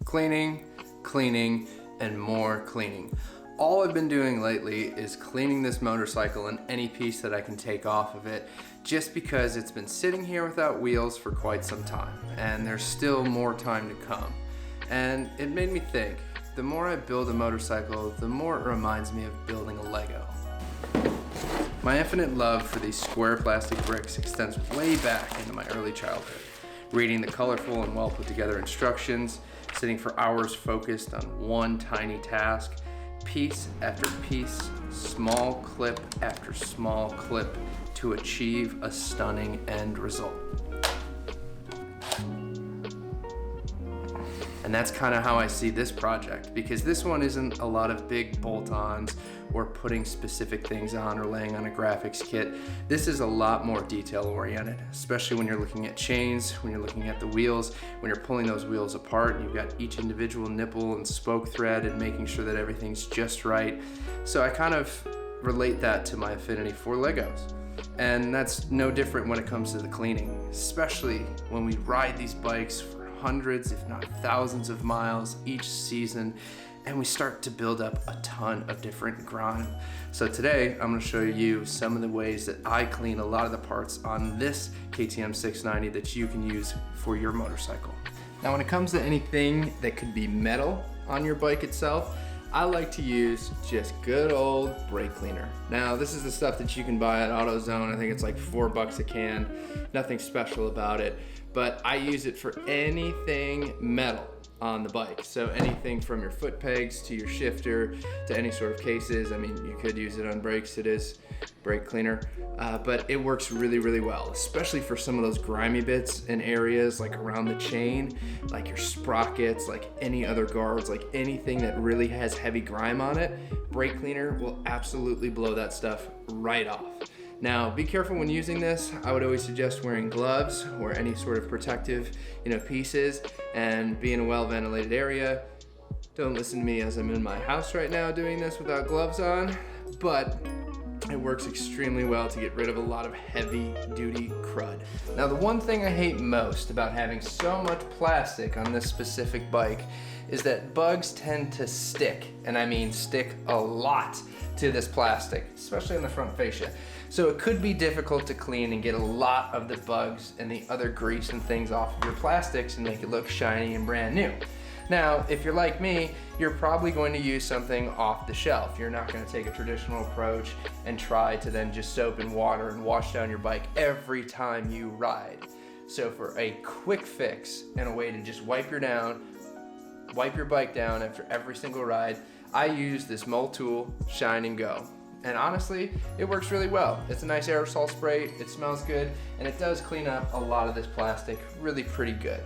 Cleaning, cleaning, and more cleaning. All I've been doing lately is cleaning this motorcycle and any piece that I can take off of it, just because it's been sitting here without wheels for quite some time, and there's still more time to come. And it made me think, the more I build a motorcycle, the more it reminds me of building a Lego. My infinite love for these square plastic bricks extends way back into my early childhood. Reading the colorful and well put together instructions, sitting for hours focused on one tiny task, piece after piece, small clip after small clip to achieve a stunning end result. And that's kind of how I see this project, because this one isn't a lot of big bolt-ons or putting specific things on or laying on a graphics kit. This is a lot more detail oriented, especially when you're looking at chains, when you're looking at the wheels, when you're pulling those wheels apart and you've got each individual nipple and spoke thread and making sure that everything's just right. So I kind of relate that to my affinity for Legos. And that's no different when it comes to the cleaning, especially when we ride these bikes for hundreds, if not thousands of miles each season, and we start to build up a ton of different grime. So today, I'm gonna show you some of the ways that I clean a lot of the parts on this KTM 690 that you can use for your motorcycle. Now, when it comes to anything that could be metal on your bike itself, I like to use just good old brake cleaner. Now, this is the stuff that you can buy at AutoZone. I think it's like $4 a can. Nothing special about it, but I use it for anything metal on the bike. So anything from your foot pegs to your shifter to any sort of cases. I mean, you could use it on brakes. It is brake cleaner, but it works really, really well, especially for some of those grimy bits and areas like around the chain, like your sprockets, like any other guards, like anything that really has heavy grime on it. Brake cleaner will absolutely blow that stuff right off. Now, be careful when using this. I would always suggest wearing gloves or any sort of protective, pieces, and be in a well-ventilated area. Don't listen to me as I'm in my house right now doing this without gloves on, but it works extremely well to get rid of a lot of heavy-duty crud. Now, the one thing I hate most about having so much plastic on this specific bike is that bugs tend to stick, and I mean stick a lot to this plastic, especially on the front fascia. So it could be difficult to clean and get a lot of the bugs and the other grease and things off of your plastics and make it look shiny and brand new. Now, if you're like me, you're probably going to use something off the shelf. You're not going to take a traditional approach and try to then just soap and water and wash down your bike every time you ride. So for a quick fix and a way to just wipe your bike down after every single ride, I use this mold tool, Shine and Go. And honestly, it works really well. It's a nice aerosol spray, it smells good, and it does clean up a lot of this plastic really pretty good.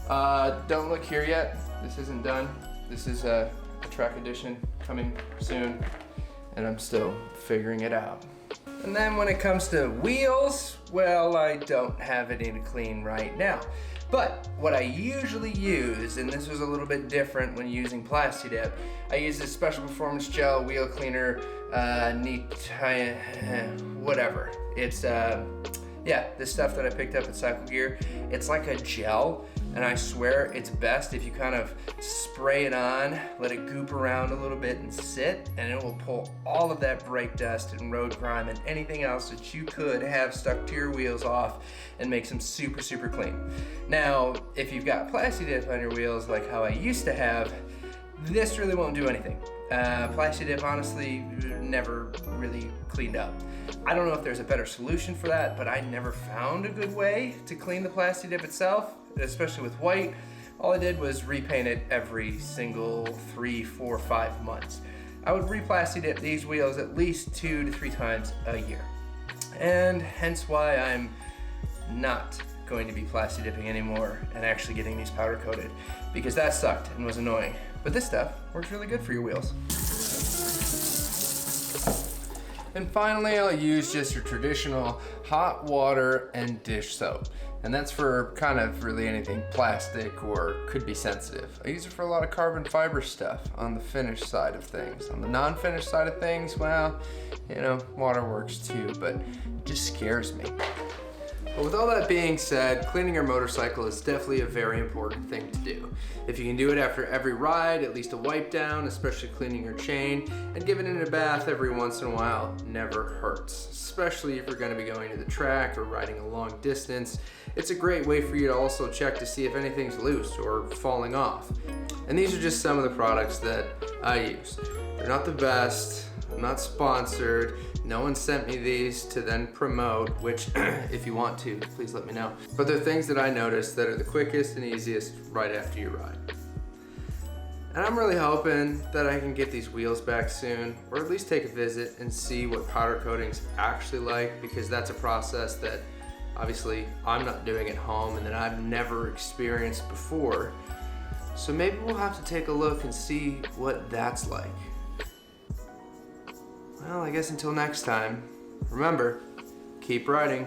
Don't look here yet. This isn't done. This is a track edition coming soon, and I'm still figuring it out. And then when it comes to wheels, well, I don't have any to clean right now. But what I usually use, and this was a little bit different when using Plasti-dip, I use this special performance gel wheel cleaner, whatever. It's, this stuff that I picked up at Cycle Gear. It's like a gel, and I swear it's best if you kind of spray it on, let it goop around a little bit and sit, and it will pull all of that brake dust and road grime and anything else that you could have stuck to your wheels off and makes them super, super clean. Now, if you've got Plasti-dip on your wheels like how I used to have, this really won't do anything. Plasti-dip honestly never really cleaned up. I don't know if there's a better solution for that, but I never found a good way to clean the Plasti-dip itself, especially with white. All I did was repaint it every single 3, 4, 5 months. I would re-Plasti-dip these wheels at least 2 to 3 times a year. And hence why I'm not going to be Plasti-dipping anymore and actually getting these powder coated, because that sucked and was annoying. But this stuff works really good for your wheels. And finally, I'll use just your traditional hot water and dish soap. And that's for kind of really anything plastic or could be sensitive. I use it for a lot of carbon fiber stuff on the finished side of things. On the non-finished side of things, well, water works too, but it just scares me. But with all that being said, cleaning your motorcycle is definitely a very important thing to do. If you can do it after every ride, at least a wipe down, especially cleaning your chain, and giving it a bath every once in a while never hurts. Especially if you're going to be going to the track or riding a long distance. It's a great way for you to also check to see if anything's loose or falling off. And these are just some of the products that I use. They're not the best, I'm not sponsored, no one sent me these to then promote, which if you want to, please let me know. But they're things that I noticed that are the quickest and easiest right after you ride. And I'm really hoping that I can get these wheels back soon, or at least take a visit and see what powder coating's actually like, because that's a process that obviously I'm not doing at home and that I've never experienced before. So maybe we'll have to take a look and see what that's like. Well, I guess until next time, remember, keep riding.